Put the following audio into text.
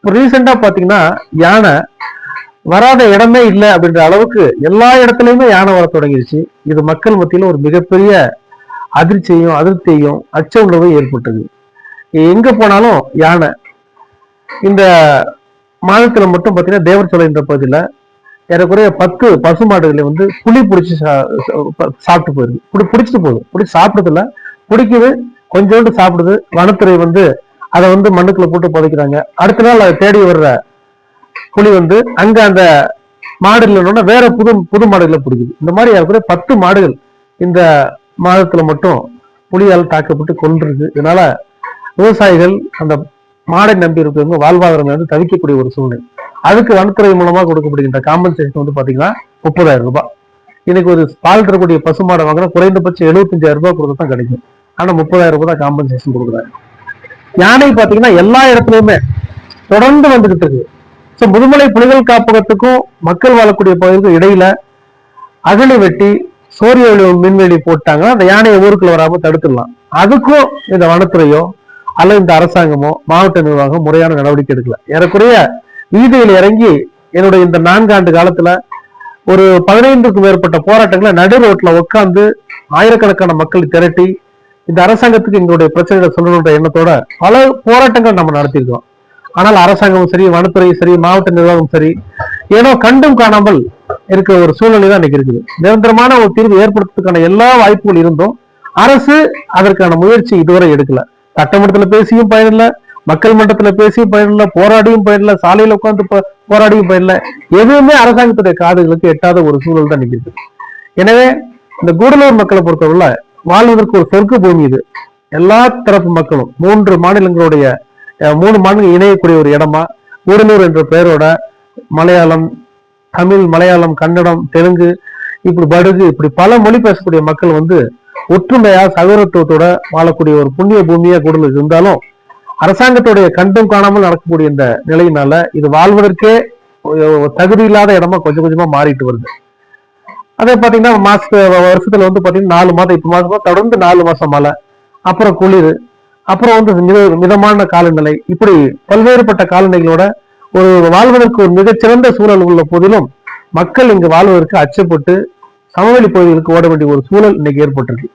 ரீசெண்டா பாத்தீங்கன்னா யானை வராத இடமே இல்லை அப்படின்ற அளவுக்கு எல்லா இடத்துலயுமே யானை வர தொடங்கிருச்சு. இது மக்கள் மத்தியில ஒரு மிகப்பெரிய அதிர்ச்சியையும் அதிருப்தியையும் அச்ச உணர்வும் ஏற்பட்டது. எங்க போனாலும் யானை. இந்த மாதத்துல மட்டும் பாத்தீங்கன்னா தேவர் என்ற பகுதியில ஏறக்குறைய 10 பசுமாடுகளை வந்து புலி பிடிச்சி சாப்பிட்டு போயிருக்கு. பிடிச்சிட்டு போகுது, பிடிச்சி சாப்பிடுறதுல பிடிக்குது, கொஞ்சோண்டு சாப்பிடுது. வனத்துறை வந்து அதை வந்து மண்ணுக்குள்ள போட்டு புதைக்கிறாங்க. அடுத்த நாள் அதை தேடி வர்ற புலி வந்து அங்க அந்த மாடு இல்லைன்னா வேற புது மாடுகளை பிடிக்குது. இந்த மாதிரி ஏறக்குறைய 10 மாடுகள் இந்த மாதத்துல மட்டும் புலியால் தாக்கப்பட்டு கொன்றிருக்கு. இதனால விவசாயிகள் அந்த மாடை நம்பி இருக்கிறவங்க வாழ்வாதாரம் வந்து தவிக்கக்கூடிய ஒரு சூழ்நிலை. அதுக்கு வனத்துறை மூலமா கொடுக்கப்படுகின்ற காம்பன்சேஷன் வந்து பாத்தீங்கன்னா 30,000 ரூபாய். இன்னைக்கு ஒரு பால் தரக்கூடிய பசுமாடை வாங்கினா குறைந்தபட்சம் 75,000 ரூபாய் கொடுக்க தான் கிடைக்கும். ஆனா 30,000 ரூபாய் தான் காம்பன்சேஷன் கொடுக்குறாங்க. யானை பாத்தீங்கன்னா எல்லா இடத்துலயுமே தொடர்ந்து வந்துகிட்டு இருக்கு. முதுமலை புலிகள் காப்பகத்துக்கும் மக்கள் வாழக்கூடிய பகுதிக்கும் இடையில அகழி வெட்டி சூரிய ஒளி மின்வெளி போட்டாங்கன்னா அந்த யானையை ஊருக்குள்ள வராம தடுத்துடலாம். அதுக்கும் இந்த வனத்துறையோ அல்லது இந்த அரசாங்கமோ மாவட்ட நிர்வாகம் முறையான நடவடிக்கை எடுக்கல. ஏறக்குறைய வீதியில் இறங்கி என்னுடைய இந்த 4 ஆண்டு காலத்துல ஒரு 15க்கும் மேற்பட்ட போராட்டங்களை நடு ரோட்ல உட்கார்ந்து ஆயிரக்கணக்கான மக்களை திரட்டி இந்த அரசாங்கத்துக்கு எங்களுடைய பிரச்சனைகளை சொல்லணுன்ற எண்ணத்தோட பல போராட்டங்கள் நம்ம நடத்தியிருக்கோம். ஆனால் அரசாங்கமும் சரி, வனத்துறையும் சரி, மாவட்ட நிர்வாகம் சரி, ஏனோ கண்டும் காணாமல் இருக்கிற ஒரு சூழ்நிலை தான் இன்னைக்கு இருக்குது. நிரந்தரமான ஒரு தீர்வு ஏற்படுத்துறதுக்கான எல்லா வாய்ப்புகள் இருந்தும் அரசு அதற்கான முயற்சி இதுவரை எடுக்கல. சட்டமன்றத்துல பேசியும் பயனில்லை, மக்கள் மன்றத்துல பேசியும் பயனில்லை, போராடியும் பயனில்லை, சாலையில உட்கார்ந்து போராடியும் பயனில்லை. எதுவுமே அரசாங்கத்துடைய காதுகளுக்கு எட்டாத ஒரு சூழல் தான் இன்னைக்கு இருக்கு. எனவே இந்த கூடலூர் மக்களை பொறுத்தவரை வாழ்வதற்கு ஒரு சொர்க்க பூமி இது. எல்லா தரப்பு மக்களும் 3 மாநிலங்களுடைய 3 மாநிலங்கள் இணையக்கூடிய ஒரு இடமா கூடலூர் என்ற பெயரோட மலையாளம், தமிழ், மலையாளம், கன்னடம், தெலுங்கு, இப்படி படுகு, இப்படி பல மொழி பேசக்கூடிய மக்கள் வந்து ஒற்றுமையா சகோதரத்துவத்தோட வாழக்கூடிய ஒரு புண்ணிய பூமியா கூடலூர் இருந்தாலும் அரசாங்கத்துடைய கண்டும் காணாமல் நடக்கக்கூடிய இந்த நிலையினால இது வாழ்வதற்கே தகுதி இல்லாத இடமா கொஞ்சம் கொஞ்சமா மாறிட்டு வருது. அதே பாத்தீங்கன்னா வருஷத்துல வந்து பாத்தீங்கன்னா 4 மாதம், இப்ப மாசமா தொடர்ந்து 4 மாசம் மழை, அப்புறம் குளிர், அப்புறம் வந்து மிதமான காலநிலை, இப்படி பல்வேறுபட்ட காலநிலைகளோட ஒரு வாழ்வதற்கு ஒரு மிகச்சிறந்த சூழல் உள்ள போதிலும் மக்கள் இங்கு வாழ்வதற்கு அச்சப்பட்டு சமவெளி பகுதிகளுக்கு ஓட வேண்டிய ஒரு சூழல் இன்னைக்கு ஏற்பட்டிருக்கு.